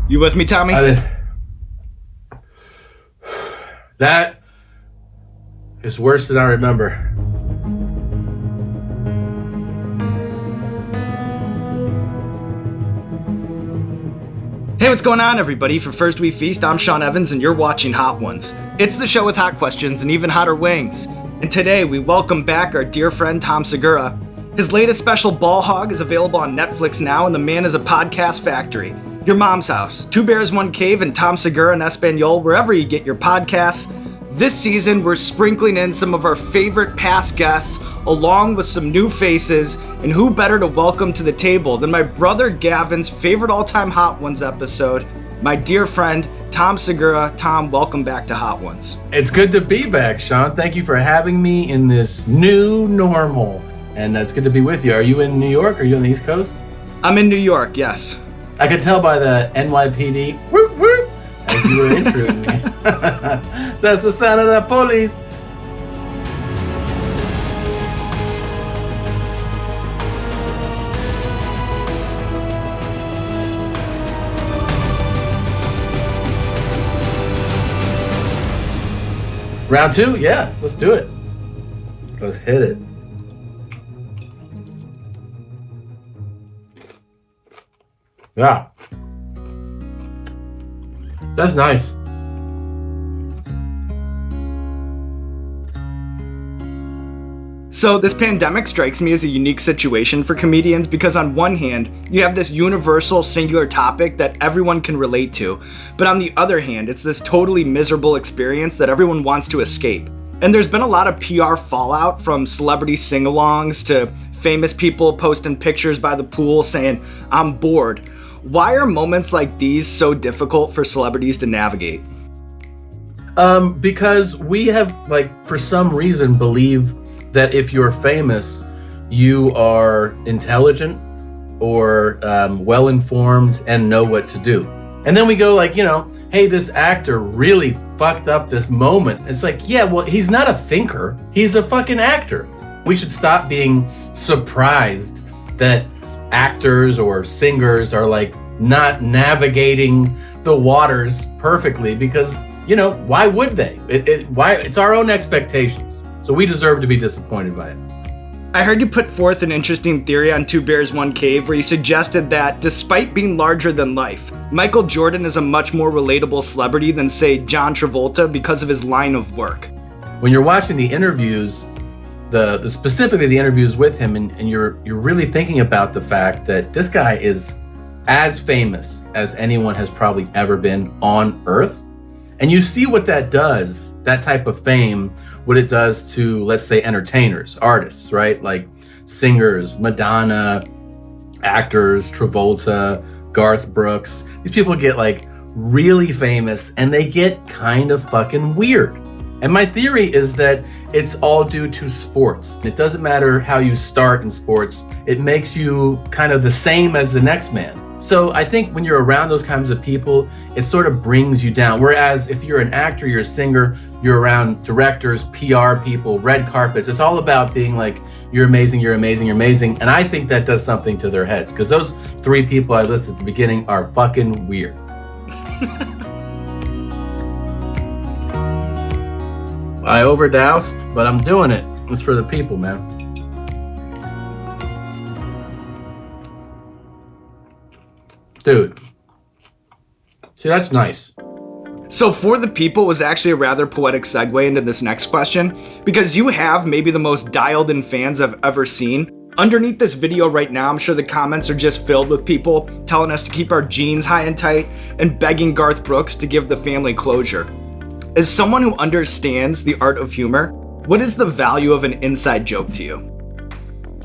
You with me, Tommy? That is worse than I remember. Hey, what's going on, everybody? For First We Feast, I'm Sean Evans, and you're watching Hot Ones. It's the show with hot questions and even hotter wings. And today, we welcome back our dear friend Tom Segura. His latest special, Ball Hog, is available on Netflix now, and the man is a podcast factory. Your Mom's House, Two Bears, One Cave, and Tom Segura and Espanol, wherever you get your podcasts. This season, we're sprinkling in some of our favorite past guests, along with some new faces, and who better to welcome to the table than my brother Gavin's favorite all-time Hot Ones episode, my dear friend, Tom Segura. Tom, welcome back to Hot Ones. It's good to be back, Sean. Thank you for having me in this new normal, and it's good to be with you. Are you in New York? Are you on the East Coast? I'm in New York, yes. I could tell by the NYPD, whoop, whoop, as you were introing me. That's the sound of the police. Round two? Yeah, let's do it. Let's hit it. Yeah. That's nice. So this pandemic strikes me as a unique situation for comedians because on one hand, you have this universal singular topic that everyone can relate to, but on the other hand, it's this totally miserable experience that everyone wants to escape. And there's been a lot of PR fallout from celebrity sing-alongs to famous people posting pictures by the pool saying, "I'm bored." Why are moments like these so difficult for celebrities to navigate? Because we have, for some reason, believe that if you're famous, you are intelligent or well-informed and know what to do. And then we go hey, this actor really fucked up this moment. It's like, yeah, well, he's not a thinker. He's a fucking actor. We should stop being surprised that actors or singers are not navigating the waters perfectly because, why would they? It's our own expectations. So we deserve to be disappointed by it. I heard you put forth an interesting theory on Two Bears, One Cave where you suggested that despite being larger than life, Michael Jordan is a much more relatable celebrity than, say, John Travolta because of his line of work. When you're watching the interviews, the specifically the interviews with him, and you're really thinking about the fact that this guy is as famous as anyone has probably ever been on Earth. And you see what that does, that type of fame, what it does to, let's say, entertainers, artists, right? Like singers, Madonna, actors, Travolta, Garth Brooks. These people get really famous and they get kind of fucking weird. And my theory is that it's all due to sports. It doesn't matter how you start in sports. It makes you kind of the same as the next man. So I think when you're around those kinds of people, it sort of brings you down. Whereas if you're an actor, you're a singer, you're around directors, PR people, red carpets. It's all about being you're amazing, you're amazing, you're amazing. And I think that does something to their heads because those three people I listed at the beginning are fucking weird. I overdosed, but I'm doing it. It's for the people, man. Dude, see, that's nice. So For the People was actually a rather poetic segue into this next question, because you have maybe the most dialed in fans I've ever seen. Underneath this video right now, I'm sure the comments are just filled with people telling us to keep our jeans high and tight and begging Garth Brooks to give the family closure. As someone who understands the art of humor, what is the value of an inside joke to you?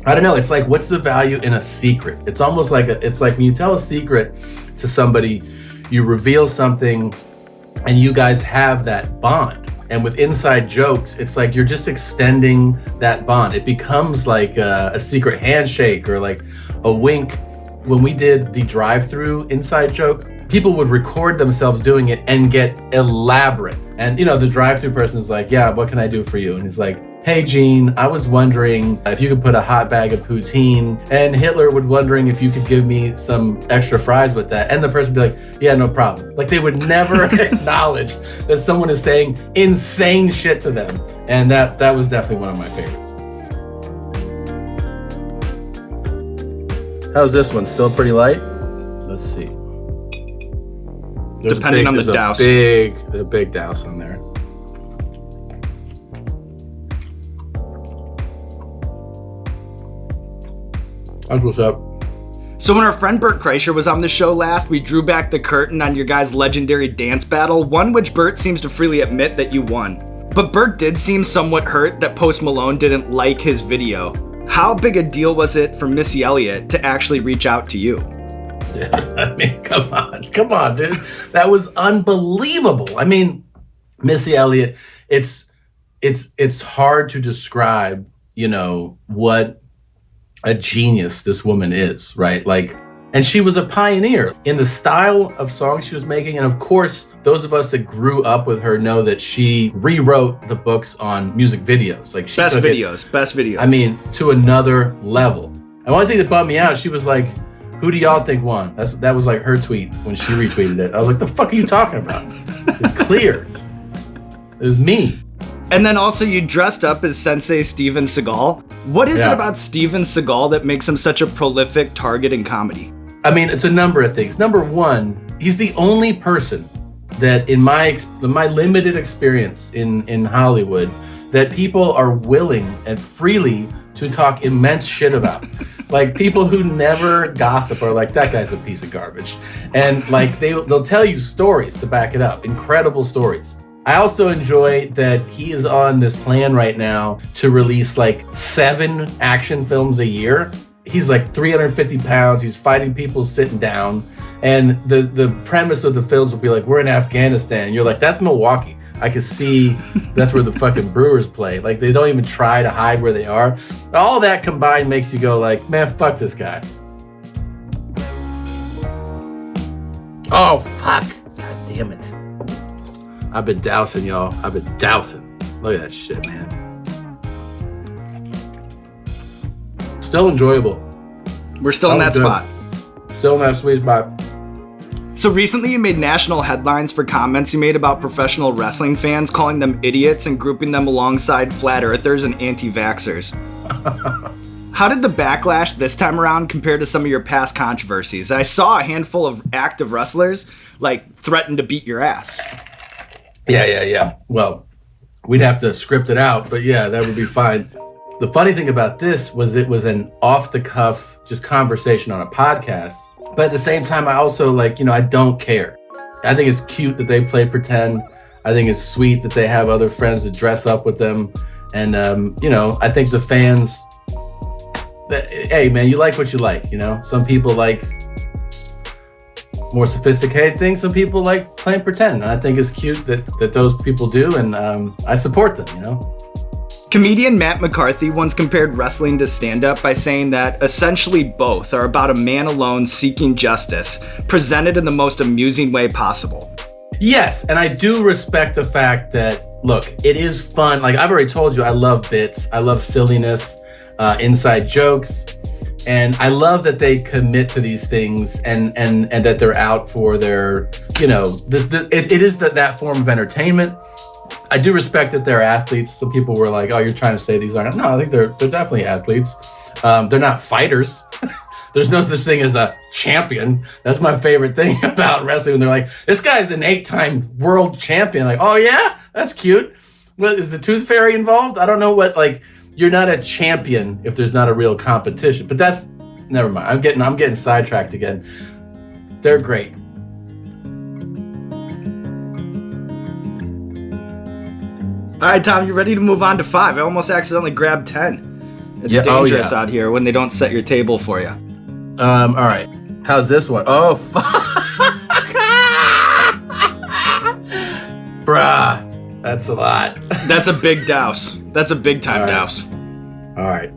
I don't know. It's what's the value in a secret? It's almost it's like when you tell a secret to somebody, you reveal something and you guys have that bond. And with inside jokes, it's you're just extending that bond. It becomes a secret handshake or a wink. When we did the drive-through inside joke, people would record themselves doing it and get elaborate. And the drive-through person is yeah, what can I do for you? And he's hey Gene, I was wondering if you could put a hot bag of poutine, and Hitler would wondering if you could give me some extra fries with that. And the person would be like, yeah, no problem. Like, they would never acknowledge that someone is saying insane shit to them. And that was definitely one of my favorites. How's this one? Still pretty light? Let's see. Depending on the douse. There's a big douse on there. That's what's up. So when our friend Bert Kreischer was on the show last, we drew back the curtain on your guys' legendary dance battle, one which Bert seems to freely admit that you won. But Bert did seem somewhat hurt that Post Malone didn't like his video. How big a deal was it for Missy Elliott to actually reach out to you? Dude, I mean, come on, dude. That was unbelievable. I mean, Missy Elliott, it's hard to describe, what a genius this woman is, right? Like, and she was a pioneer in the style of songs she was making. And of course, those of us that grew up with her know that she rewrote the books on music videos. Like, best videos. I mean, to another level. And one thing that bummed me out, she was like, who do y'all think won? That was like her tweet when she retweeted it. I was like, the fuck are you talking about? It's clear. It was me. And then also you dressed up as Sensei Steven Seagal. What is it about Steven Seagal that makes him such a prolific target in comedy? I mean, it's a number of things. Number one, he's the only person that in my limited experience in Hollywood that people are willing and freely to talk immense shit about. Like, people who never gossip are like, that guy's a piece of garbage. And like, they'll tell you stories to back it up, incredible stories. I also enjoy that he is on this plan right now to release like 7 action films a year. He's like 350 pounds. He's fighting people sitting down. And the premise of the films will be like, we're in Afghanistan. You're like, that's Milwaukee. I can see that's where the fucking Brewers play. Like, they don't even try to hide where they are. All that combined makes you go like, man, fuck this guy. Oh, fuck. God damn it. I've been dousing, y'all. I've been dousing. Look at that shit, man. Still enjoyable. We're still in that spot. Still in that sweet spot. So recently you made national headlines for comments you made about professional wrestling fans, calling them idiots and grouping them alongside flat earthers and anti-vaxxers. How did the backlash this time around compare to some of your past controversies? I saw a handful of active wrestlers like threaten to beat your ass. Yeah. Well, we'd have to script it out, but yeah, that would be fine. The funny thing about this was it was an off-the-cuff just conversation on a podcast. But at the same time, I also I don't care. I think it's cute that they play pretend. I think it's sweet that they have other friends that dress up with them. And, I think the fans, hey, man, you like what you like, Some people like more sophisticated things. Some people like playing pretend. And I think it's cute that those people do. And I support them, Comedian Matt McCarthy once compared wrestling to stand-up by saying that essentially both are about a man alone seeking justice, presented in the most amusing way possible. Yes, and I do respect the fact that, look, it is fun. Like, I've already told you, I love bits. I love silliness, inside jokes. And I love that they commit to these things and that they're out for their, it is that form of entertainment. I do respect that they're athletes. Some people were like, oh, you're trying to say these aren't. No, I think they're definitely athletes. They're not fighters. There's no such thing as a champion. That's my favorite thing about wrestling. When they're like, this guy's an 8-time world champion. Like, oh yeah, that's cute. What, is the Tooth Fairy involved? I don't know what, you're not a champion if there's not a real competition. But that's, never mind. I'm getting sidetracked again. They're great. All right, Tom, you ready to move on to 5? I almost accidentally grabbed 10. It's dangerous out here when they don't set your table for you. All right. How's this one? Oh, fuck. Bruh, that's a lot. That's a big douse. That's a big time douse. All right.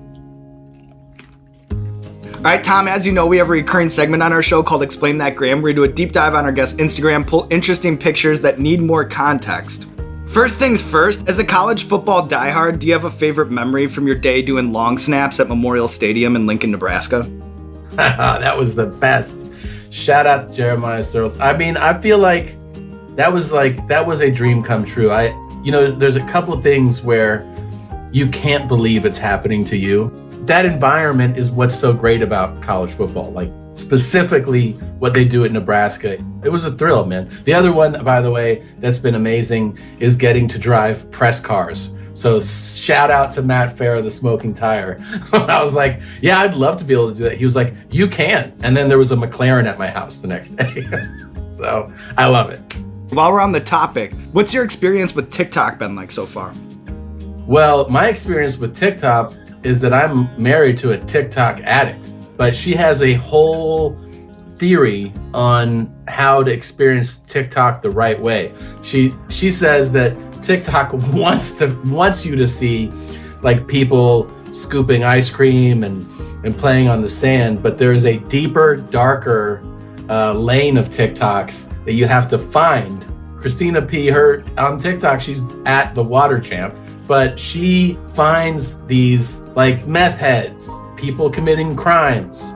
All right, Tom, as you know, we have a recurring segment on our show called Explain That Gram, where we do a deep dive on our guest's Instagram, pull interesting pictures that need more context. First things first, as a college football diehard, do you have a favorite memory from your day doing long snaps at Memorial Stadium in Lincoln, Nebraska? That was the best. Shout out to Jeremiah Searles. I mean, I feel like that was a dream come true. There's a couple of things where you can't believe it's happening to you. That environment is what's so great about college football. Like specifically what they do at Nebraska. It was a thrill, man. The other one, by the way, that's been amazing is getting to drive press cars. So shout out to Matt Fair of the Smoking Tire. I was like, yeah, I'd love to be able to do that. He was like, you can. And then there was a McLaren at my house the next day. So I love it. While we're on the topic, what's your experience with TikTok been like so far? Well, my experience with TikTok is that I'm married to a TikTok addict, but she has a whole theory on how to experience TikTok the right way. She says that TikTok wants you to see like people scooping ice cream and playing on the sand, but there's a deeper, darker lane of TikToks that you have to find. Christina P. her on TikTok, she's at the Water Champ, but she finds these like meth heads, people committing crimes,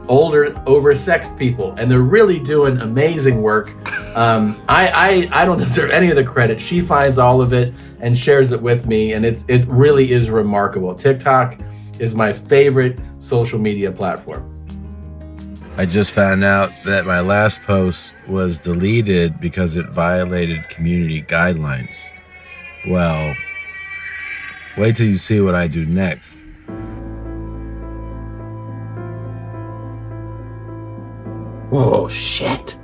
older, oversexed people, and they're really doing amazing work. I don't deserve any of the credit. She finds all of it and shares it with me, and it really is remarkable. TikTok is my favorite social media platform. I just found out that my last post was deleted because it violated community guidelines. Well, wait till you see what I do next. Whoa, shit.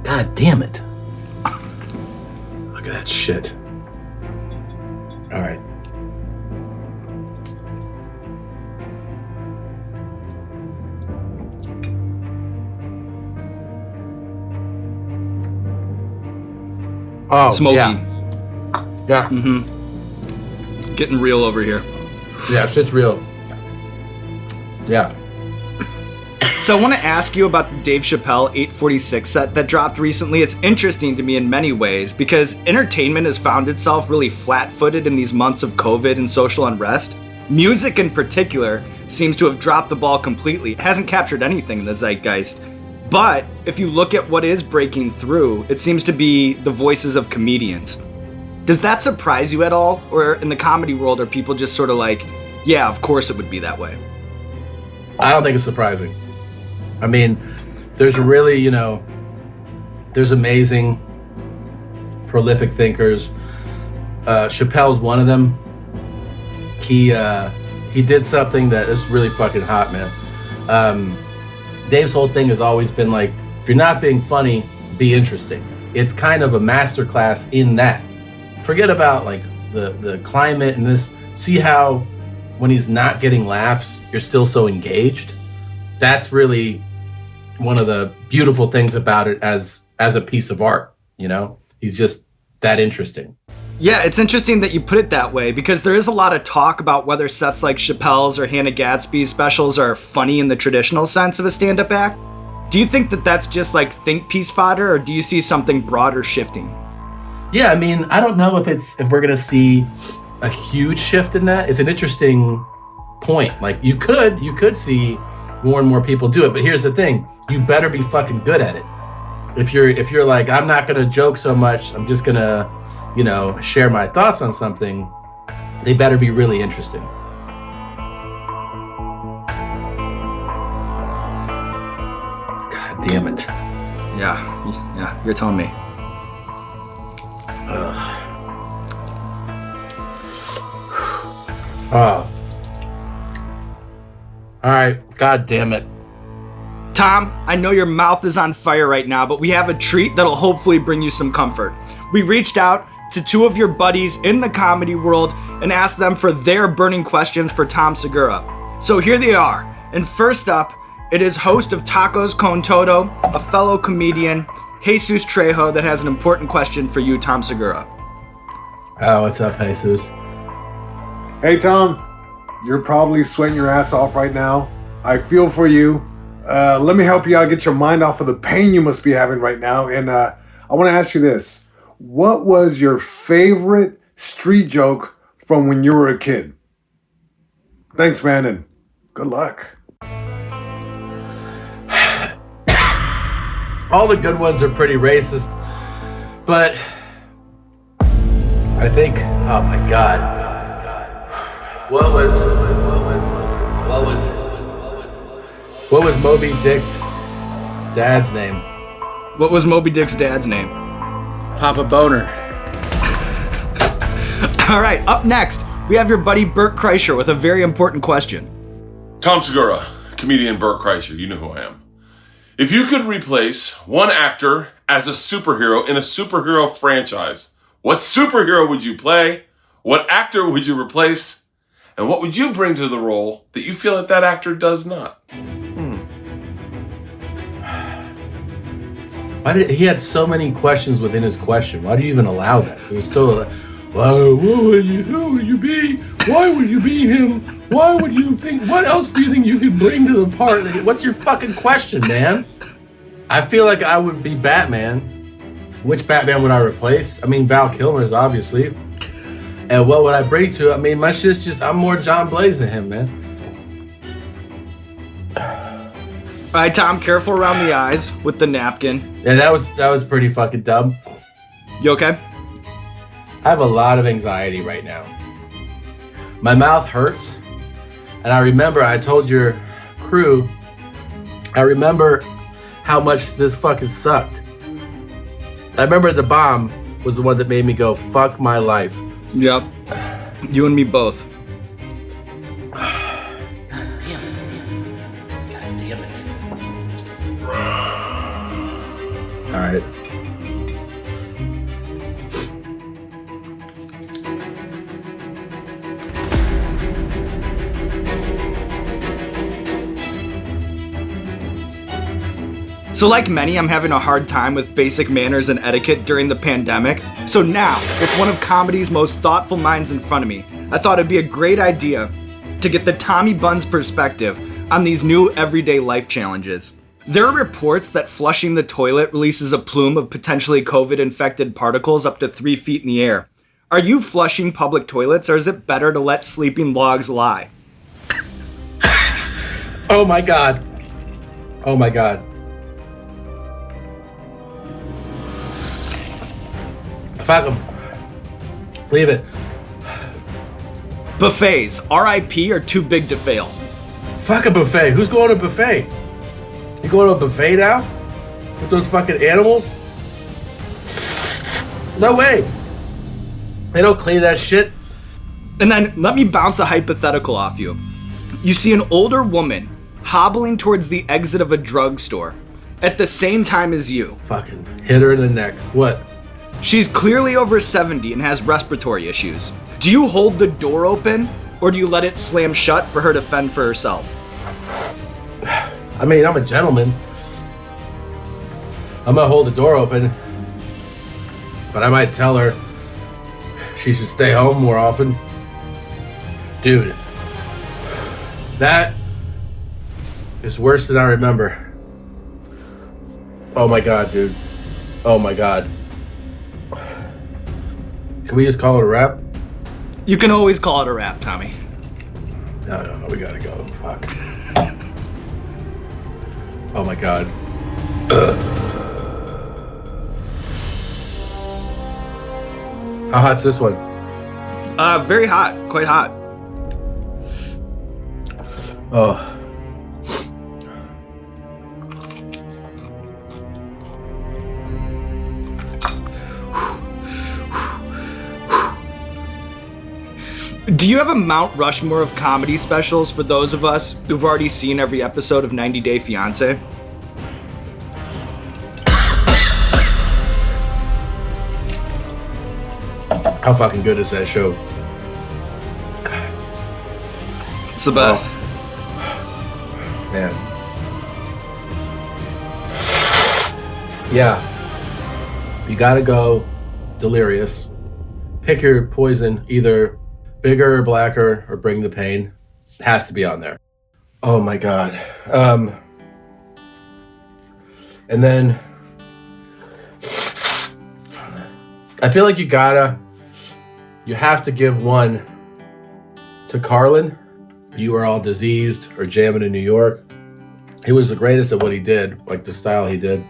God damn it. Look at that shit. All right. Oh, Smoky. Yeah. Mm-hmm. Getting real over here. Yeah, shit's real. Yeah. So I want to ask you about the Dave Chappelle 846 set that dropped recently. It's interesting to me in many ways because entertainment has found itself really flat-footed in these months of COVID and social unrest. Music in particular seems to have dropped the ball completely. It hasn't captured anything in the zeitgeist. But if you look at what is breaking through, it seems to be the voices of comedians. Does that surprise you at all? Or in the comedy world, are people just sort of like, yeah, of course it would be that way? I don't think it's surprising. I mean, there's really, there's amazing, prolific thinkers. Chappelle's one of them. He did something that is really fucking hot, man. Dave's whole thing has always been like, if you're not being funny, be interesting. It's kind of a masterclass in that. Forget about like the climate and this. See how when he's not getting laughs, you're still so engaged. That's really one of the beautiful things about it as a piece of art. He's just that interesting. Yeah, it's interesting that you put it that way because there is a lot of talk about whether sets like Chappelle's or Hannah Gadsby's specials are funny in the traditional sense of a stand-up act. Do you think that that's just like think piece fodder, or do you see something broader shifting? Yeah, I mean, I don't know if we're gonna see a huge shift in that. It's an interesting point. Like you could see more and more people do it, but here's the thing: you better be fucking good at it. If you're like, I'm not gonna joke so much, I'm just gonna share my thoughts on something, they better be really interesting. God damn it. Yeah, you're telling me. Oh. All right, God damn it. Tom, I know your mouth is on fire right now, but we have a treat that'll hopefully bring you some comfort. We reached out to two of your buddies in the comedy world and asked them for their burning questions for Tom Segura. So here they are. And first up, it is host of Tacos Con Todo, a fellow comedian, Jesus Trejo, that has an important question for you, Tom Segura. Oh, what's up, Jesus? Hey, Tom. You're probably sweating your ass off right now. I feel for you. Let me help you out, get your mind off of the pain you must be having right now. And I want to ask you this. what was your favorite street joke from when you were a kid? Thanks, man, and good luck. All the good ones are pretty racist, but I think, oh my God, what was Moby Dick's dad's name? What was Moby Dick's dad's name? Papa Boner. All right, up next, we have your buddy Bert Kreischer with a very important question. Tom Segura, comedian Bert Kreischer, you know who I am. If you could replace one actor as a superhero in a superhero franchise, what superhero would you play? What actor would you replace? And what would you bring to the role that you feel that actor does not? He had so many questions within his question. Why do you even allow that? It was so who would you be? Why would you be him? Why would you think? What else do you think you could bring to the part? What's your fucking question, man? I feel like I would be Batman. Which Batman would I replace? I mean, Val Kilmer's obviously. And what would I bring to it? I mean, my shit's just, I'm more John Blaze than him, man. All right, Tom, careful around the eyes with the napkin. Yeah, that was pretty fucking dumb. You okay? I have a lot of anxiety right now. My mouth hurts. And I remember, I told your crew, I remember how much this fucking sucked. I remember the bomb was the one that made me go, fuck my life. Yep. You and me both. God damn it. God damn it. All right. So like many, I'm having a hard time with basic manners and etiquette during the pandemic. So now, with one of comedy's most thoughtful minds in front of me, I thought it'd be a great idea to get the Tommy Buns perspective on these new everyday life challenges. There are reports that flushing the toilet releases a plume of potentially COVID-infected particles up to 3 feet in the air. Are you flushing public toilets, or is it better to let sleeping logs lie? Oh my God. Oh my God. Fuck them. Leave it. Buffets, RIP, or too big to fail? Fuck a buffet. Who's going to a buffet? You going to a buffet now? With those fucking animals? No way. They don't clean that shit. And then let me bounce a hypothetical off you. You see an older woman hobbling towards the exit of a drugstore at the same time as you. Fucking hit her in the neck. What? She's clearly over 70 and has respiratory issues. Do you hold the door open, or do you let it slam shut for her to fend for herself? I mean, I'm a gentleman. I'm gonna hold the door open, but I might tell her she should stay home more often. Dude, that is worse than I remember. Oh my God, dude. Oh my God. Can we just call it a wrap? You can always call it a wrap, Tommy. No, we gotta go. Fuck. Oh my God. How hot's this one? Very hot, quite hot. Oh. Do you have a Mount Rushmore of comedy specials for those of us who've already seen every episode of 90 Day Fiancé? How fucking good is that show? It's the best. Man. Yeah. You gotta go delirious. Pick your poison, either bigger or blacker or bring the pain. It has to be on there. Oh my God. And then I feel like you have to give one to Carlin. You Are All Diseased or Jamming in New York. He was the greatest at what he did, like the style he did.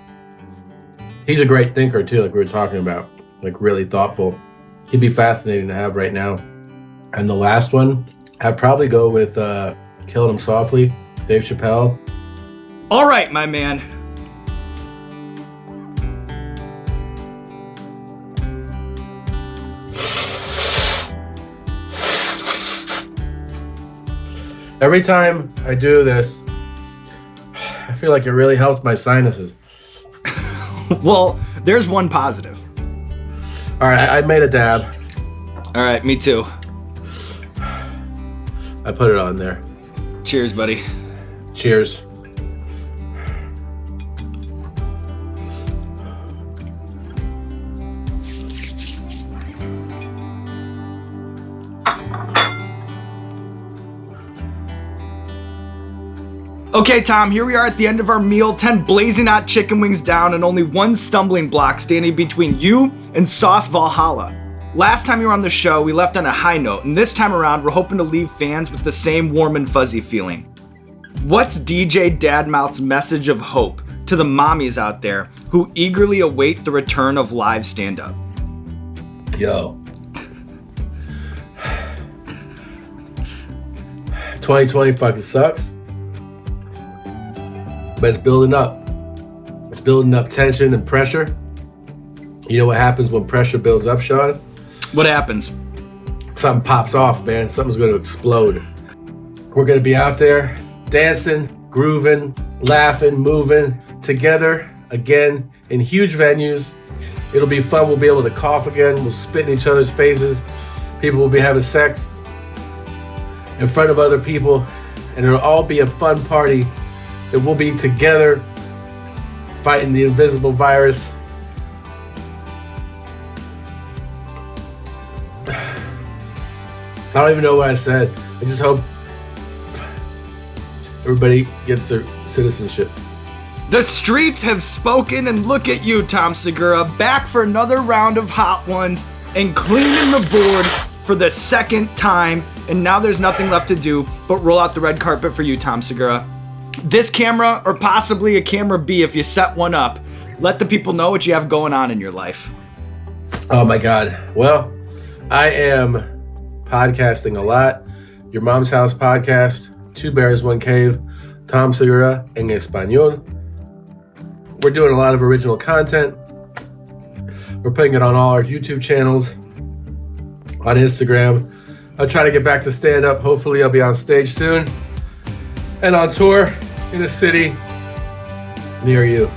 He's a great thinker too, like we were talking about, like really thoughtful. He'd be fascinating to have right now. And the last one, I'd probably go with Killing Him Softly, Dave Chappelle. All right, my man. Every time I do this, I feel like it really helps my sinuses. Well, there's one positive. All right, I made a dab. All right, me too. I put it on there. Cheers, buddy. Cheers. Okay, Tom, here we are at the end of our meal, 10 blazing hot chicken wings down and only one stumbling block standing between you and Sauce Valhalla. Last time you were on the show, we left on a high note, and this time around, we're hoping to leave fans with the same warm and fuzzy feeling. What's DJ Dadmouth's message of hope to the mommies out there who eagerly await the return of live stand-up? Yo. 2020 fucking sucks. But it's building up. It's building up tension and pressure. You know what happens when pressure builds up, Sean? What happens? Something pops off, man. Something's going to explode. We're going to be out there dancing, grooving, laughing, moving together again in huge venues. It'll be fun. We'll be able to cough again. We'll spit in each other's faces. People will be having sex in front of other people. And it'll all be a fun party. That we'll be together fighting the invisible virus. I don't even know what I said. I just hope everybody gets their citizenship. The streets have spoken, and look at you, Tom Segura, back for another round of Hot Ones and cleaning the board for the second time. And now there's nothing left to do but roll out the red carpet for you, Tom Segura. This camera, or possibly a camera B if you set one up, let the people know what you have going on in your life. Oh my God. Well, I am podcasting a lot. Your Mom's House podcast, Two Bears, One Cave, Tom Segura en Espanol. We're doing a lot of original content. We're putting it on all our YouTube channels, on Instagram. I'll try to get back to stand-up. Hopefully I'll be on stage soon and on tour in a city near you.